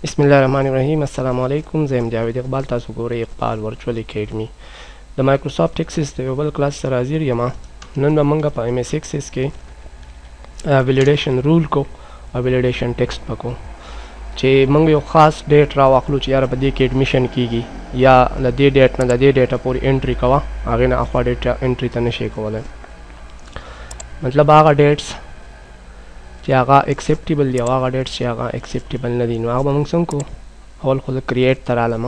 بسم الله الرحمن الرحیم. السلام علیکم. زه یم جاوید اقبال. تاسو ګورئ اقبال ورچوال اکیډمي. د مایکروسافټ اکسس د یو بل کلاس سره حاضر یم. نن به موږ په ایم ایس اکسس کې ویلیډیشن رول کو او ویلیډیشن ټیکسټ پکو چې موږ یو خاص ډیټ راواخلو چې یاره په دې کې ایډمیشن کیږي یا د دې ډیټ نه د دې ډیټه پورې انټري کوه، هغې نه اخوا ډیټه انټري ته نشئ کولی. مطلب هغه ډیټس چې هغه اکسپټیبل دي او هغه ډیټس چې هغه اکسپټیبل نه دي، نو هغه به موږ څنګه کوو؟ اول خو زه کریټ ته رالم،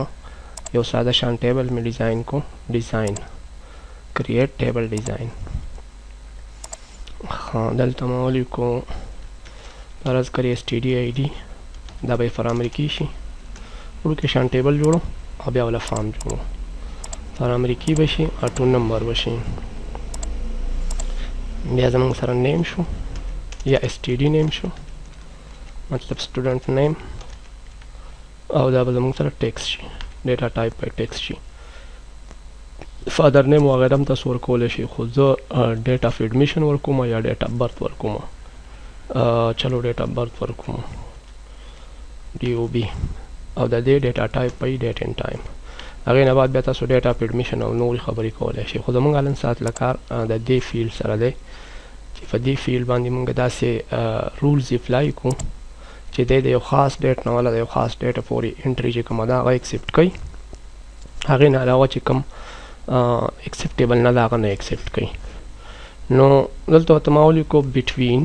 یو ساده شان ټیبل مې ډیزاین کو. ډیزاین کریټ ټیبل ډیزاین. دلته ما ولیکو فرض کړئ ایس ټي ډي آی ډي، دا به فرامریکي شي. وړوکی شان ټیبل جوړو او بیا وله فارم جوړو. فرامریکي به شي او 2 نمبر به شي. بیا زموږ سره نیم شو یا ایس ټي ډي نیم شو، مطلب سټوډنټ نیم، او دا به زموږ سره ټیکسټ شي، ډیټا ټایپ به ټیکسټ شي. فادر نیم وغیره هم تاسو ورکولی شي، خو زه ډیټ اف ایډمیشن ورکوم یا ډیټ اف برث ورکوم. چلو ډیټ اف برث ورکوم، ډي او بي، او د دې ډیټا ټایپ به ډیټ ان ټایم. هغې نه بعد بیا تاسو ډیټ اف ایډمیشن او نورې خبرې کولی شي، خو زموږ نن ساعت له کار د دې فیلډ سره دی چې په دې فیلډ باندې موږ داسې رولز اپلای کوو چې دی د یو خاص ډیټ نه والا د یو خاص ډیټه پورې انټري چې کومه ده هغه اکسپټ کوي، هغې نه علاوه چې کوم اکسپټیبل نه ده هغه نه اکسپټ کوي. نو دلته ورته ما ولیکو بټوین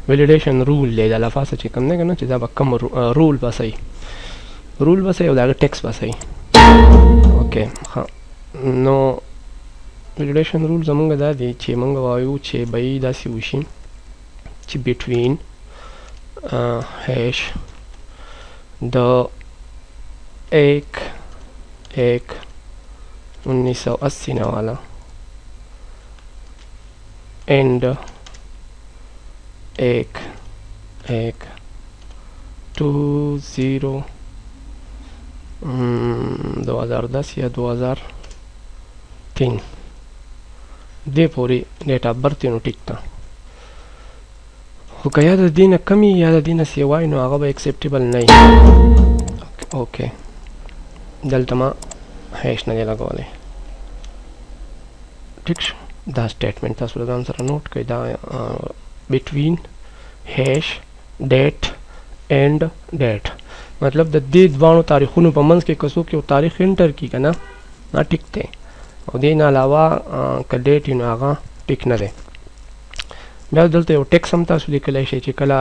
ویلیډیشن رول دی. دا لفظ چې کوم دی که نه چې دا به کوم رول بسوي او د هغې ټیکس بسوي. اوکې ښه، نو ویلیډیشن رول زمونږ دا دی چې مونږ وایو چې به یې داسې وشي چې بټوین هیش د 1980 نه والا اینڈ 2010 یا 2003 دې پورې ډیټ اف برث نو ټیک ده، خو که یا د دې نه کم یا د دې نه سیوا نو هغه به اکسپټیبل نه وي. اوکې دلته ما هیش نه دی لګولی، ټیک شو. دا سټیټمنټ تاسو له ځان سره نوټ کړئ، دا بټوین هیش ډیټ اینډ ډیټ، مطلب د دې دواړو تاریخونو په منځ کې که څوک یو تاریخ انټر کړي که نه، دا ټیک دی، او دې نه علاوه که ډیټ وي نو هغه ټیک نه دی. بیا دلته یو ټیکس هم تاسو لیکلی شئ چې کله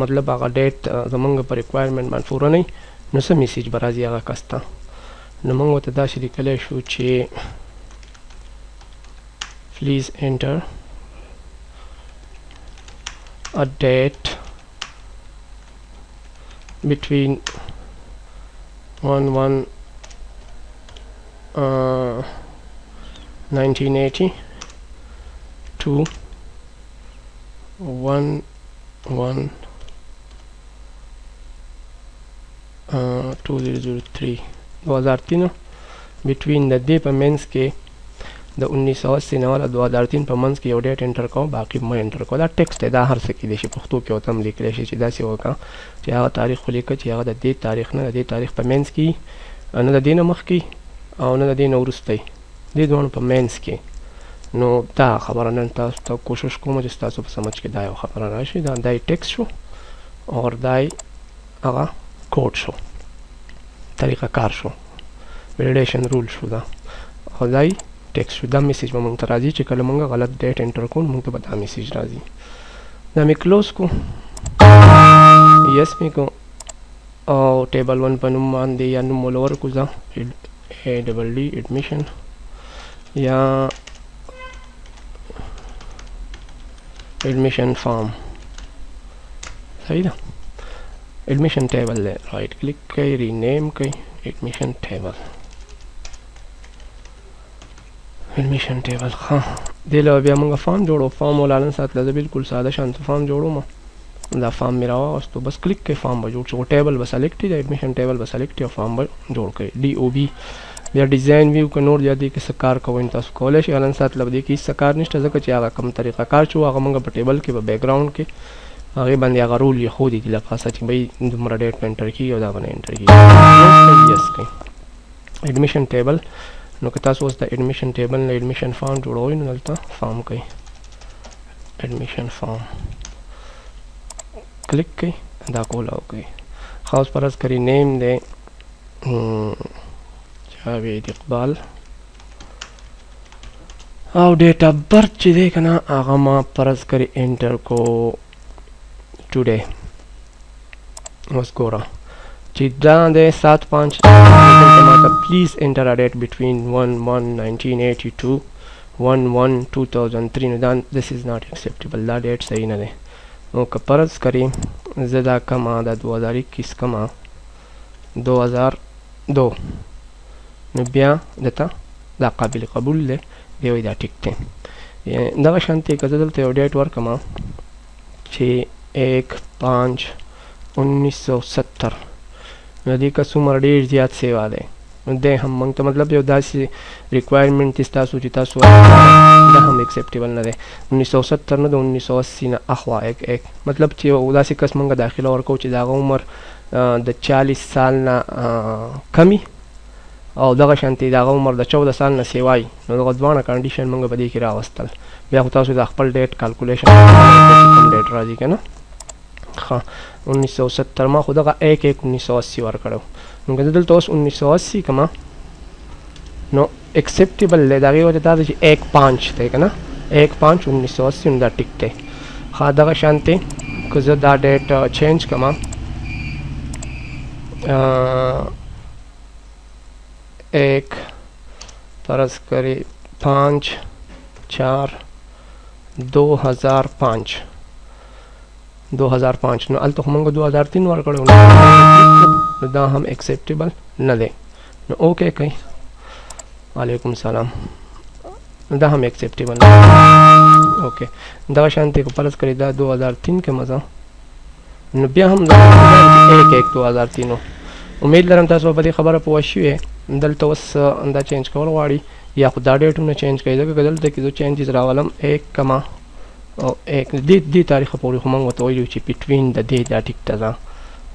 مطلب هغه ډیټ زمونږ په ریکوایرمنټ باندې پوره نه وي نو څه میسیج به راځي هغه کس ته. نو موږ ورته داسې لیکلی شو چې پلیز انټر a date between 1980 to 2003 بټوین د دې په منځ کې د 1980 نه والا 2003 په منځ کې یو ډیټ انټر کوو، باقي مه انټر کوو. دا ټیکسټ دی، دا هر څه کیدای شي، پښتو کې ورته هم لیکلی شي چې داسې وکړه چې هغه تاریخ ولیکه چې هغه د دې تاریخ نه د دې تاریخ په منځ کې، نه د دې نه مخکې او نه د دې نه وروسته، دې دواړو په منځ کې. نو دا خبره نن تاسو ته کوشش کوم چې ستاسو په سمجھ کې دا یو خبره راشي. دا یې ټیکسټ شو او دا یې هغه کوډ شو، طریقه کار شو، ویلیډیشن رول شو دا، او دا یې ټیکسټ شو. دا میسیج به مونږ ته راځي چې کله مونږ غلط ډیټ انټر کوو مونږ ته به دا میسیج راځي. دا مې کلوز کو، یس مې کو، او ټیبل 1 په نوم باندې یا نوم ول ورکو زه ADD ایډمیشن یا ایډمیشن فارم، صحیح ده. ایډمیشن ټیبل دی، رائټ کلیک کوئ، رینیم کوئ، ایډمیشن ټیبل، ایډمیشن ټیبل. ښه، دې له بیا موږ فارم جوړو. فارم والا نن ساعت له زه بلکل ساده شان فارم جوړوم. دا فارم مې راواغستو، بس کلیک کوئ، فارم به جوړ شي، ټیبل به سلیکټ وي، د ایډمیشن ټیبل به سلیکټ وي او فارم به جوړ کړئ. ډي او بي بیا ډیزاین ویو که نور یا دې کې څه کار کوئ نو تاسو کولی شئ. نن ساعت له دې کې هېڅ څه کار نشته ځکه چې هغه کوم طریقه کار چې و هغه موږ په ټیبل کې په بیک ګراونډ کې هغه باندې هغه رول یې خو دي لکه چې به دومره ډیټ په انټر کیږي او دا باندې انټر کیږي یس کوي ایڈمیشن ټیبل نو که تاسو اوس د ایڈمیشن ټیبل نه ایڈمیشن فارم جوړوئ نو دلته فارم کوي ایڈمیشن فارم کلیک کوي دا کولاو کوي خاص فرض کړئ نیم دی جاوید اقبال او ډیټ اف برث چې دی که نه هغه ما فرض کړئ انټر کو ټوډے اوس ګوره چې دا دی 7/5 دلته ماته پلیز انټر ا ډیټ بټوین 1/1/1982 1/1/2003 نو دا دس از ناٹ ایکسیپټیبل دا ډیټ صحیح نه دی نو که فرض کړئ زه دا کما دا 2021 کما 2002 نو بیا دته دا قابل قبول دی دی وایي دا ټیک دی دغه شانتې که زه دلته یو ډیټ ورکړم چې 1/5/1970 نو دې کس عمر ډېر زیات سیوا دی نو دی هم موږ ته مطلب یو داسې ریکوایرمنټ دي ستاسو چې تاسو دا هم ایکسیپټیبل نه دی 1970 نه د 1980 نه اخوا مطلب چې یو داسې کس موږ داخله ورکوو چې د هغه عمر د 40 سال نه کمی او دغه شانتې د هغه عمر د 14 سال نه سیوای نو دغه دواړه کنډیشن موږ په دې کې راوستل بیا خو تاسو د خپل ډیټ کالکولیشن کوم ډیټ راځي که نه ښه 1970 ما خو دغه 1/1/1980 ورکړو نو که زه دلته اوس 1980 کما نو ایکسیپټیبل دی د هغې وجه دا ده چې 1/5 دی که نه 1/5/1980 نو دا ټیک دی ښه دغه شانتې که زه دا ډیټ چینج کما ایک فرض کرے 5/4/2005 2005 نو الته موږ 2003 ورکړو نو دا هم ایکسیپټیبل نه دی نو اوکې کوي وعلیکم السلام دا هم ایکسیپټیبل نه اوکې دغه شانتې که فرض کړئ دا 2003 کې مزه نو بیا هم 1/1/2003 امید لرم تاسو په دې خبره پوه شوئ دلته اوس دا چینج کول غواړي یا خو دا ډیټونه چینج کوي ځکه که دلته کې زه چینجز راولم 1 او 1 دې تاریخ پورې خو موږ ورته ویلي چې بټوین د دې دا ټیک ته ده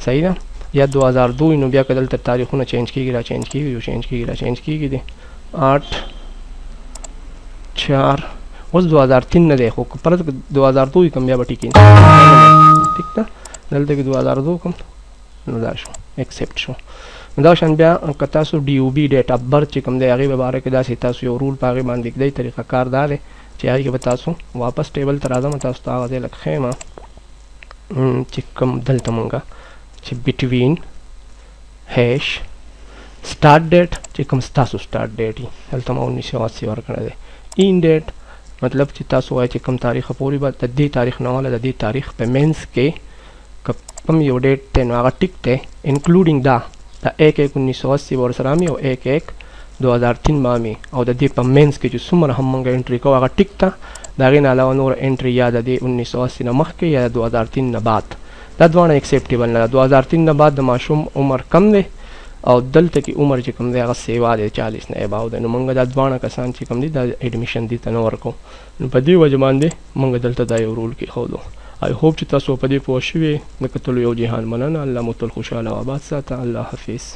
صحیح ده یا 2002 نو بیا که دلته تاریخونه چینج کېږي را چینج کېږي یو چینج کېږي را چینج کېږي دی 8/4 اوس 2003 نه دی خو که فرض 2002 کوم بیا به ټیک ټیک ده دلته کې 2002 کوم نو دا شو ایکسیپټ شو دا شان بیا که تاسو ډي او بي ډیټ اف برث چې کوم دی هغې په باره کې داسې تاسو یو رول په هغې باندې ږدئ طریقه کار دا دی چې هغې کې به تاسو واپس ټیبل ته راځم تاسو ته هغه ځای لږ ښیم چې کوم دلته مونږه چې بټوین هیش سټارټ ډیټ چې کوم ستاسو سټارټ ډیټ وي دلته ما 1980 ورکړی دی این ډیټ مطلب چې تاسو وایئ چې کوم تاریخ پورې به د دې تاریخ نه والا د دې تاریخ په منځ کې کوم یو ډیټ دی نو هغه ټیک دی انکلوډینګ دا د 1/1/1980 به ورسره امي او 1/1/2003 به امي او د دې په منځ کې چې څومره هم موږ انټري کوو هغه ټیک ده د هغې نه علاوه نور انټري یا د دې 1980 نه مخکې یا د 2003 نه بعد دا دواړه ایکسیپټیبل نه ده 2003 نه بعد د ماشوم عمر کم دی او دلته کې عمر چې کوم دی هغه سیوا دی 40 نه اباو دی نو موږ دا دواړه کسان چې کوم دي دا ایډمیشن دي ته نه ورکوو نو په دې وجه باندې موږ دلته دا یو رول کېښودو I hope چې تاسو په دې پوه شوي د کتلو یو جهان مننه الله مو تل خوشحاله او آباد ساته الله حافظ